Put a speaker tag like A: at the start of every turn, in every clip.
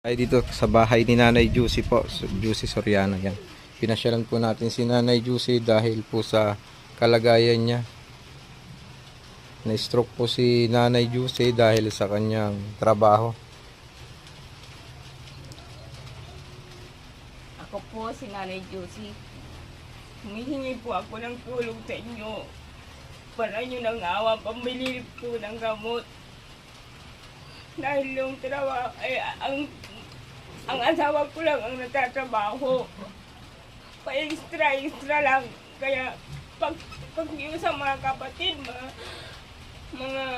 A: Ay dito sa bahay ni Nanay Juicy po, Juicy Soriano yan. Pinasyalan po natin si Nanay Juicy dahil po sa kalagayan niya. Na-stroke po si Nanay Juicy dahil sa kanyang trabaho.
B: Ako po si Nanay Juicy. Humihingi po ako ng tulong sa inyo para nyo nang awa pambili po ng gamot. Dahil yung trabaho, ang asawa ko lang ang natatrabaho. Pa-extra lang. Kaya pag yung sa mga kapatid, mga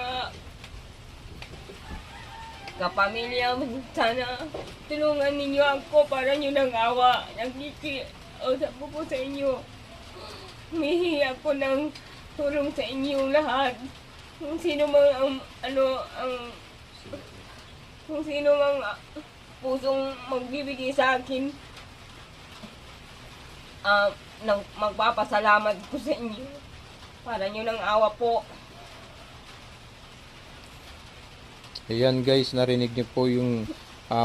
B: kapamilya, sana tulungan ninyo ako para nyo nang awa. Nagkikiusap po sa inyo. Humihingi ako ng tulong sa inyong lahat. Kung sino mang kung sino mang pusong magbibigay sa akin, magpapasalamat ko sa inyo para nyo ng awa po.
A: Ayan guys, narinig niyo po yung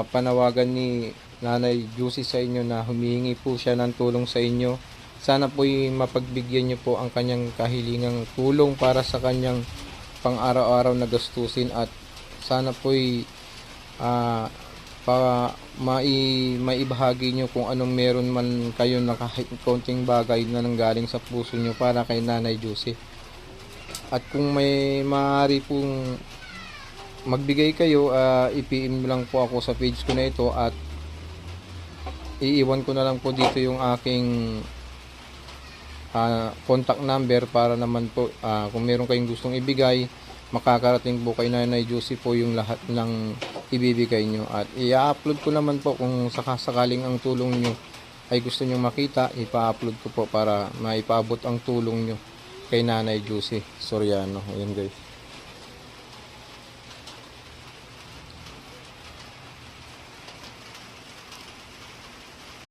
A: panawagan ni Nanay Juicy sa inyo na humihingi po siya ng tulong sa inyo. Sana po mapagbigyan niyo po ang kanyang kahilingang tulong para sa kanyang pang-araw-araw na gastusin, at sana po maibahagi nyo kung anong meron man kayo na kahit konting bagay na nanggaling sa puso nyo para kay Nanay Juicy. At kung may maaari pong magbigay kayo, i-PM lang po ako sa page ko na ito, at iiwan ko na lang po dito yung aking contact number para naman po kung meron kayong gustong ibigay, makakarating po kay Nanay Juicy po yung lahat ng ibibigay nyo, at i-upload ko naman po kung sakasakaling ang tulong nyo ay gusto nyo makita. Ipa-upload ko po para maipaabot ang tulong nyo kay Nanay Juicy Soriano. Ayan guys.